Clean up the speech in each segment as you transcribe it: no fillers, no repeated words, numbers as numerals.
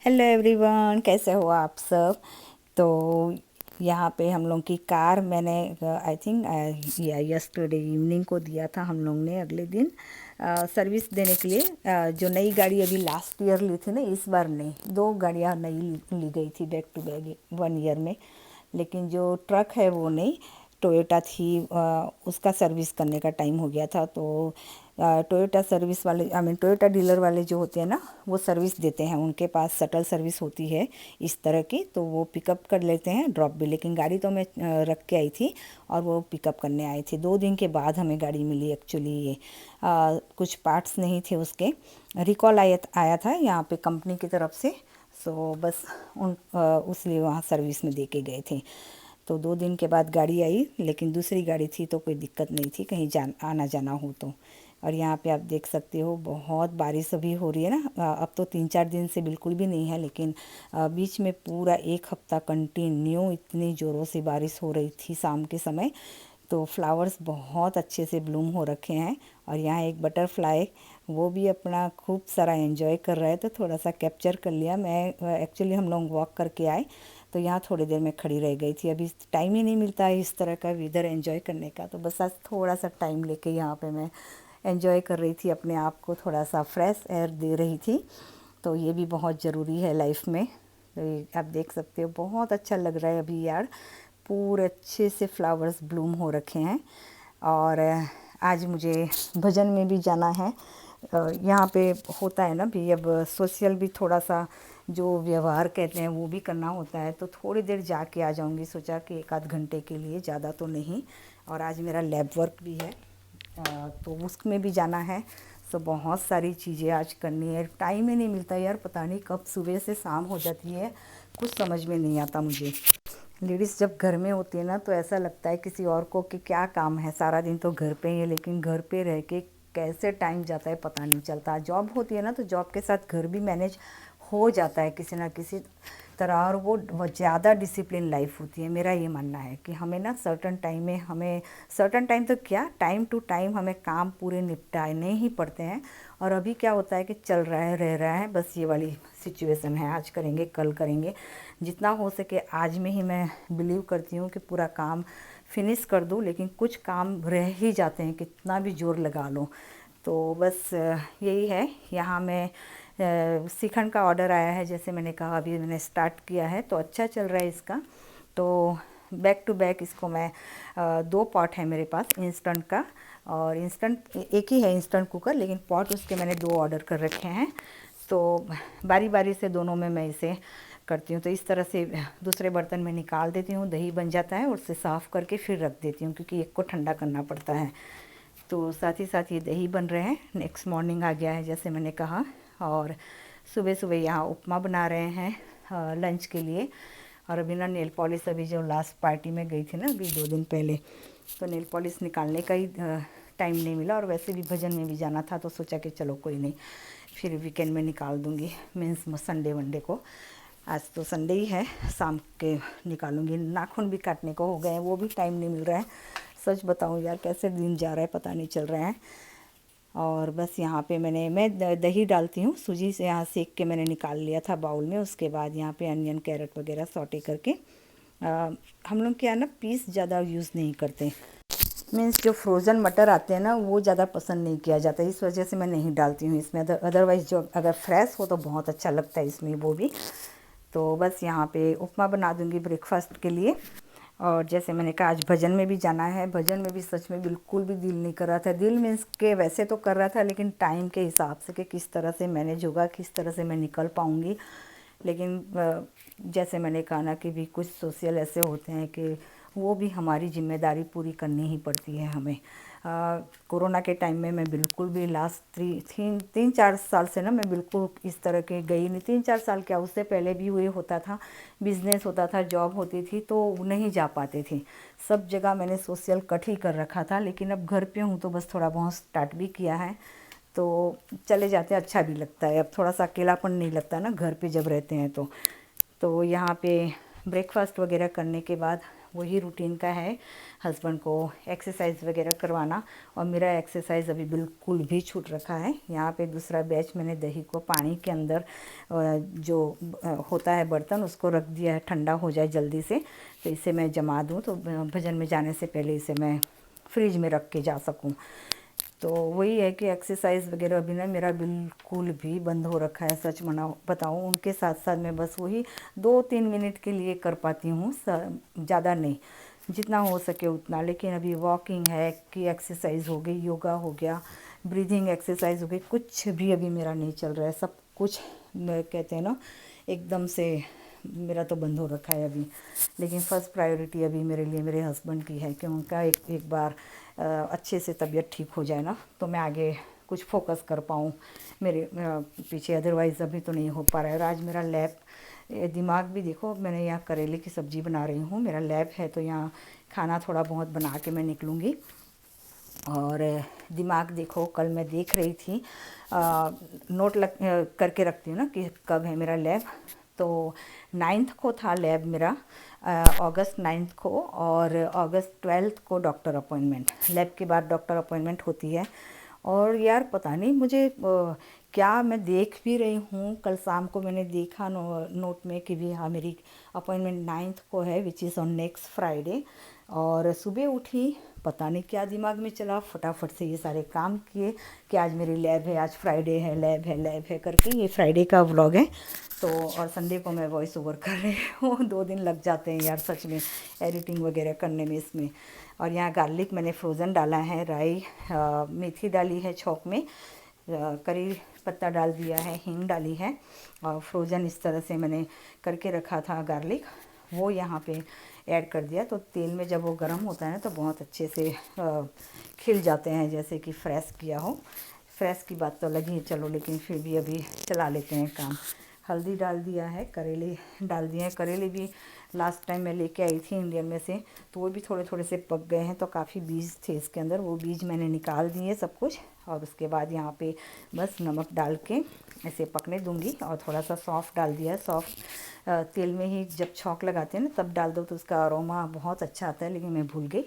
Hello everyone, कैसे हो आप सब। तो यहाँ पे हम लोग की कार मैंने आई थिंक यस्टरडे इवनिंग को दिया था हम लोग ने, अगले दिन सर्विस देने के लिए। जो नई गाड़ी अभी लास्ट ईयर ली थी ना, इस बार नहीं, दो गाड़ियाँ नई ली गई थी बैक टू बैक 1 ईयर में। लेकिन जो ट्रक है वो नहीं, टोयोटा थी। उसका सर्विस करने का टाइम हो गया था। तो टोयोटा सर्विस वाले, आई मीन टोयोटा डीलर वाले जो होते हैं ना, वो सर्विस देते हैं। उनके पास शटल सर्विस होती है इस तरह की, तो वो पिकअप कर लेते हैं, ड्रॉप भी। लेकिन गाड़ी तो मैं रख के आई थी और वो पिकअप करने आए थे। 2 दिन के बाद हमें गाड़ी मिली एक्चुअली। ये कुछ पार्ट्स नहीं थे उसके, रिकॉल आया था यहाँ पे कंपनी की तरफ से। सो बस उसलिए वहाँ सर्विस में दे के गए थे। तो 2 दिन के बाद गाड़ी आई, लेकिन दूसरी गाड़ी थी तो कोई दिक्कत नहीं थी कहीं आना जाना हो तो। और यहाँ पे आप देख सकते हो बहुत बारिश अभी हो रही है ना। अब तो 3-4 दिन से बिल्कुल भी नहीं है, लेकिन बीच में पूरा 1 हफ्ता कंटिन्यू इतनी ज़ोरों से बारिश हो रही थी शाम के समय। तो फ्लावर्स बहुत अच्छे से ब्लूम हो रखे हैं। और यहाँ एक बटरफ्लाई, वो भी अपना खूब सारा एंजॉय कर रहा है, तो थोड़ा सा कैप्चर कर लिया मैं। एक्चुअली हम लोग वॉक करके आए, तो यहाँ थोड़ी देर में खड़ी रह गई थी। अभी टाइम ही नहीं मिलता है इस तरह का वेदर एंजॉय करने का, तो बस आज थोड़ा सा टाइम लेके यहाँ पे मैं एंजॉय कर रही थी, अपने आप को थोड़ा सा फ्रेश एयर दे रही थी। तो ये भी बहुत ज़रूरी है लाइफ में। तो ये आप देख सकते हो बहुत अच्छा लग रहा है अभी यार। पूरे अच्छे से फ्लावर्स ब्लूम हो रखे हैं। और आज मुझे भजन में भी जाना है। यहाँ पे होता है ना भी, अब सोशल भी थोड़ा सा जो व्यवहार कहते हैं वो भी करना होता है। तो थोड़ी देर जाके आ जाऊँगी, सोचा कि 1 आध घंटे के लिए, ज़्यादा तो नहीं। और आज मेरा लैब वर्क भी है, तो उसमें भी जाना है। सो बहुत सारी चीज़ें आज करनी है, टाइम ही नहीं मिलता यार। पता नहीं कब सुबह से शाम हो जाती है, कुछ समझ में नहीं आता मुझे। लेडीज़ जब घर में होती है ना, तो ऐसा लगता है किसी और को कि क्या काम है, सारा दिन तो घर पे ही है। लेकिन घर पे रह के कैसे टाइम जाता है पता नहीं चलता। जॉब होती है ना, तो जॉब के साथ घर भी मैनेज हो जाता है किसी ना किसी तरह। और वो ज़्यादा डिसिप्लिन लाइफ होती है। मेरा ये मानना है कि हमें ना सर्टन टाइम में, हमें सर्टन टाइम तो क्या, टाइम टू टाइम हमें काम पूरे निपटाने ही पड़ते हैं। और अभी क्या होता है कि चल रहा है, रह रहा है, बस ये वाली सिचुएशन है। आज करेंगे कल करेंगे, जितना हो सके आज में ही मैं बिलीव करती हूँ कि पूरा काम फिनिश कर दूँ। लेकिन कुछ काम रह ही जाते हैं, कितना भी जोर लगा लो। तो बस यही है। यहाँ मैं श्रीखंड का ऑर्डर आया है, जैसे मैंने कहा अभी मैंने स्टार्ट किया है, तो अच्छा चल रहा है इसका। तो बैक टू बैक इसको मैं 2 पॉट है मेरे पास इंस्टेंट का। और इंस्टेंट एक ही है इंस्टेंट कुकर, लेकिन पॉट उसके मैंने 2 ऑर्डर कर रखे हैं। तो बारी बारी से दोनों में मैं इसे करती हूँ। तो इस तरह से दूसरे बर्तन में निकाल देती हूँ, दही बन जाता है, और उसे साफ़ करके फिर रख देती हूँ, क्योंकि एक को ठंडा करना पड़ता है। तो साथ ही साथ ये दही बन रहे हैं, नेक्स्ट मॉर्निंग आ गया है जैसे मैंने कहा। और सुबह सुबह यहाँ उपमा बना रहे हैं लंच के लिए। और अभी ना नेल पॉलिश, अभी जो लास्ट पार्टी में गई थी ना अभी 2 दिन पहले, तो नेल पॉलिश निकालने का ही टाइम नहीं मिला। और वैसे भी भजन में भी जाना था, तो सोचा कि चलो कोई नहीं, फिर वीकेंड में निकाल दूँगी, मीन्स संडे वनडे को। आज तो संडे ही है, शाम के निकालूंगी। नाखून भी काटने को हो गए हैं, वो भी टाइम नहीं मिल रहा है। सच बताऊं यार, कैसे दिन जा रहा है पता नहीं चल रहा है। और बस यहाँ पे मैं दही डालती हूँ, सूजी से यहाँ सेक के मैंने निकाल लिया था बाउल में। उसके बाद यहाँ पे अनियन कैरेट वगैरह सॉटे करके, हम लोग क्या ना पीस ज़्यादा यूज़ नहीं करते। मीन्स जो फ्रोज़न मटर आते हैं ना, वो ज़्यादा पसंद नहीं किया जाता, इस वजह से मैं नहीं डालती हूँ इसमें। अदरवाइज़ जो अगर फ्रेश हो तो बहुत अच्छा लगता है इसमें वो भी। तो बस यहाँ पे उपमा बना दूँगी ब्रेकफास्ट के लिए। और जैसे मैंने कहा आज भजन में भी जाना है। भजन में भी सच में बिल्कुल भी दिल नहीं कर रहा था। दिल मीन्स के वैसे तो कर रहा था, लेकिन टाइम के हिसाब से कि किस तरह से मैनेज होगा, किस तरह से मैं निकल पाऊँगी। लेकिन जैसे मैंने कहा ना कि भी कुछ सोशल ऐसे होते हैं कि वो भी हमारी जिम्मेदारी पूरी करनी ही पड़ती है हमें। कोरोना के टाइम में मैं बिल्कुल भी लास्ट 3-4 साल से ना मैं बिल्कुल इस तरह के गई नहीं। 3-4 साल क्या, उससे पहले भी हुए होता था, बिज़नेस होता था, जॉब होती थी, तो नहीं जा पाते थे। सब जगह मैंने सोशल कट ही कर रखा था। लेकिन अब घर पे हूँ तो बस थोड़ा बहुत स्टार्ट भी किया है, तो चले जाते हैं, अच्छा भी लगता है। अब थोड़ा सा अकेलापन नहीं लगता ना घर पे जब रहते हैं तो। यहाँ पे ब्रेकफास्ट वगैरह करने के बाद वही रूटीन का है हस्बैंड को एक्सरसाइज वगैरह करवाना, और मेरा एक्सरसाइज अभी बिल्कुल भी छूट रखा है। यहाँ पे दूसरा बैच मैंने दही को पानी के अंदर जो होता है बर्तन उसको रख दिया है, ठंडा हो जाए जल्दी से, तो इसे मैं जमा दूँ तो भजन में जाने से पहले इसे मैं फ्रिज में रख के जा सकूँ। तो वही है कि एक्सरसाइज वगैरह अभी ना मेरा बिल्कुल भी बंद हो रखा है, सच बताऊँ। उनके साथ साथ मैं बस वही 2-3 मिनट के लिए कर पाती हूँ, ज़्यादा नहीं, जितना हो सके उतना। लेकिन अभी वॉकिंग है कि एक्सरसाइज हो गई, योगा हो गया, ब्रीदिंग एक्सरसाइज हो गई, कुछ भी अभी मेरा नहीं चल रहा है। सब कुछ कहते हैं ना एकदम से मेरा तो बंद हो रखा है अभी। लेकिन फ़र्स्ट प्रायोरिटी अभी मेरे लिए मेरे हस्बैंड की है कि उनका एक बार अच्छे से तबीयत ठीक हो जाए ना, तो मैं आगे कुछ फोकस कर पाऊँ मेरे पीछे। अदरवाइज़ अभी तो नहीं हो पा रहा है। और आज मेरा लैब दिमाग भी देखो, मैंने यहाँ करेले की सब्ज़ी बना रही हूँ, मेरा लैब है तो यहाँ खाना थोड़ा बहुत बना के मैं निकलूँगी। और दिमाग देखो, कल मैं देख रही थी, नोट करके रखती हूँ ना कि कब है मेरा लैब। तो 9th को था लैब मेरा, अगस्त 9th को, और अगस्त 12th को डॉक्टर अपॉइंटमेंट। लैब के बाद डॉक्टर अपॉइंटमेंट होती है। और यार पता नहीं मुझे क्या, मैं देख भी रही हूँ, कल शाम को मैंने देखा नोट में कि भी हाँ मेरी अपॉइंटमेंट 9th को है, which is on next Friday. और सुबह उठी, पता नहीं क्या दिमाग में चला, फटाफट से ये सारे काम किए कि आज मेरी लैब है, आज फ्राइडे है, लैब है करके। ये फ्राइडे का व्लॉग है तो, और संडे को मैं वॉइस ओवर कर रही हूँ। 2 दिन लग जाते हैं यार सच में एडिटिंग वगैरह करने में इसमें। और यहाँ गार्लिक मैंने फ्रोज़न डाला है, राई मेथी डाली है छौंक में, करी पत्ता डाल दिया है, हींग डाली है, और फ्रोज़न इस तरह से मैंने करके रखा था गार्लिक, वो यहाँ पे ऐड कर दिया। तो तेल में जब वो गर्म होता है ना तो बहुत अच्छे से खिल जाते हैं, जैसे कि फ्रेश किया हो। फ्रेश की बात तो लगी चलो, लेकिन फिर भी अभी चला लेते हैं काम। हल्दी डाल दिया है, करेले डाल दिए हैं। करेले भी लास्ट टाइम मैं लेके आई थी इंडियन में से, तो वो भी थोड़े थोड़े से पक गए हैं, तो काफ़ी बीज थे इसके अंदर, वो बीज मैंने निकाल दिए सब कुछ। और उसके बाद यहाँ पे बस नमक डाल के ऐसे पकने दूंगी, और थोड़ा सा सौंफ डाल दिया है। सौंफ तेल में ही जब छौंक लगाते हैं ना तब डाल दो तो उसका अरोमा बहुत अच्छा आता है, लेकिन मैं भूल गई,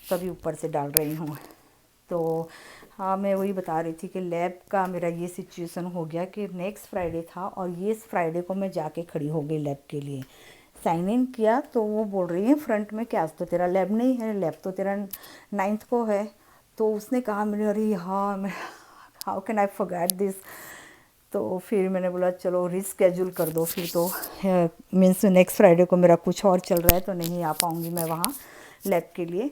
तो अभी ऊपर से डाल रही हूँ। तो हाँ, मैं वही बता रही थी कि लैब का मेरा ये सिचुएशन हो गया कि नेक्स्ट फ्राइडे था, और ये फ्राइडे को मैं जाके खड़ी हो गई लैब के लिए। साइन इन किया तो वो बोल रही है फ्रंट में कि आज तो तेरा लैब नहीं है, लैब तो तेरा 9th को है। तो उसने कहा, मेरे अरे हाँ, मैं how can I forget this. तो फिर मैंने बोला चलो रिस्केड्यूल कर दो, फिर तो मीन्स नेक्स्ट फ्राइडे को मेरा कुछ और चल रहा है तो नहीं आ पाऊँगी मैं वहाँ लैब के लिए।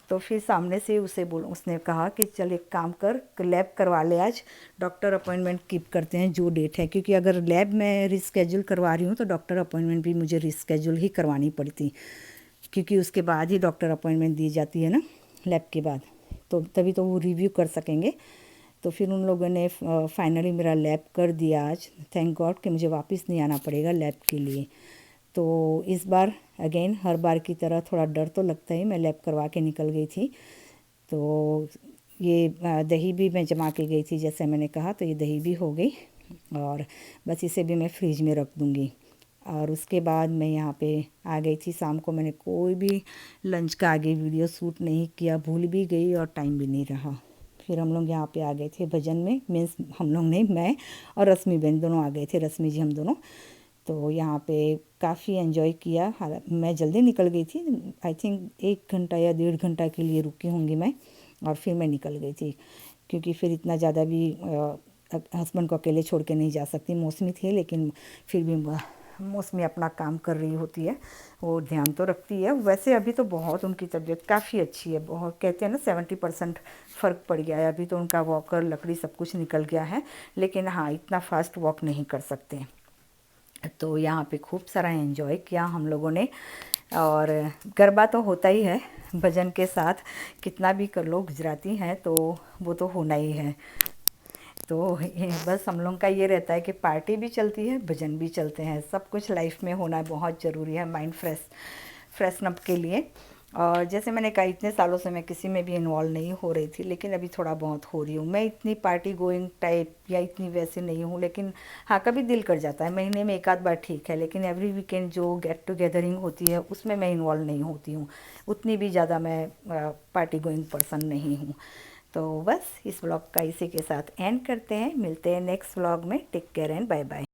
तो फिर सामने से उसने कहा कि चल एक काम कर, लैब करवा ले आज, डॉक्टर अपॉइंटमेंट कीप करते हैं जो डेट है, क्योंकि अगर लैब में रिस्केड्यूल करवा रही हूँ तो डॉक्टर अपॉइंटमेंट भी मुझे रिस्केड्यूल ही करवानी पड़ती, क्योंकि उसके बाद ही डॉक्टर अपॉइंटमेंट दी जाती है ना लैब के बाद, तो तभी तो वो रिव्यू कर सकेंगे। तो फिर उन लोगों ने फाइनली मेरा लैब कर दिया आज, थैंक गॉड कि मुझे वापस नहीं आना पड़ेगा लैब के लिए। तो इस बार अगेन हर बार की तरह थोड़ा डर तो लगता ही, मैं लैब करवा के निकल गई थी। तो ये दही भी मैं जमा के गई थी जैसे मैंने कहा, तो ये दही भी हो गई, और बस इसे भी मैं फ्रिज में रख दूँगी। और उसके बाद मैं यहाँ पे आ गई थी शाम को, मैंने कोई भी लंच का आगे वीडियो शूट नहीं किया, भूल भी गई और टाइम भी नहीं रहा। फिर हम लोग यहाँ पे आ गए थे भजन में, मीन्स हम लोग नहीं, मैं और रश्मि बहन दोनों आ गए थे, रश्मि जी हम दोनों। तो यहाँ पे काफ़ी एंजॉय किया। मैं जल्दी निकल गई थी, आई थिंक 1 घंटा या 1.5 घंटा के लिए रुकी होंगी मैं, और फिर मैं निकल गई थी, क्योंकि फिर इतना ज़्यादा भी हस्बैंड को अकेले छोड़ के नहीं जा सकती। मौसमी थे लेकिन फिर भी मौसमी अपना काम कर रही होती है, वो ध्यान तो रखती है। वैसे अभी तो बहुत उनकी तबीयत काफ़ी अच्छी है, बहुत कहते हैं ना 70% फ़र्क पड़ गया है। अभी तो उनका वॉकर लकड़ी सब कुछ निकल गया है, लेकिन हाँ इतना फास्ट वॉक नहीं कर सकते। तो यहाँ पे खूब सारा एंजॉय किया हम लोगों ने, और गरबा तो होता ही है भजन के साथ, कितना भी कर लो, गुजराती हैं तो वो तो होना ही है। तो बस हम लोग का ये रहता है कि पार्टी भी चलती है, भजन भी चलते हैं, सब कुछ लाइफ में होना बहुत ज़रूरी है माइंड फ्रेशनअप के लिए। और जैसे मैंने कहा इतने सालों से मैं किसी में भी इन्वॉल्व नहीं हो रही थी, लेकिन अभी थोड़ा बहुत हो रही हूँ। मैं इतनी पार्टी गोइंग टाइप या इतनी वैसे नहीं हूँ, लेकिन हाँ कभी दिल कर जाता है, महीने में एक आध बार ठीक है, लेकिन एवरी वीकेंड जो गेट टुगेदरिंग होती है उसमें मैं इन्वॉल्व नहीं होती हूँ। उतनी भी ज़्यादा मैं पार्टी गोइंग पर्सन नहीं हूँ। तो बस इस व्लॉग का इसी के साथ एंड करते हैं, मिलते हैं नेक्स्ट व्लॉग में। Take care and bye bye.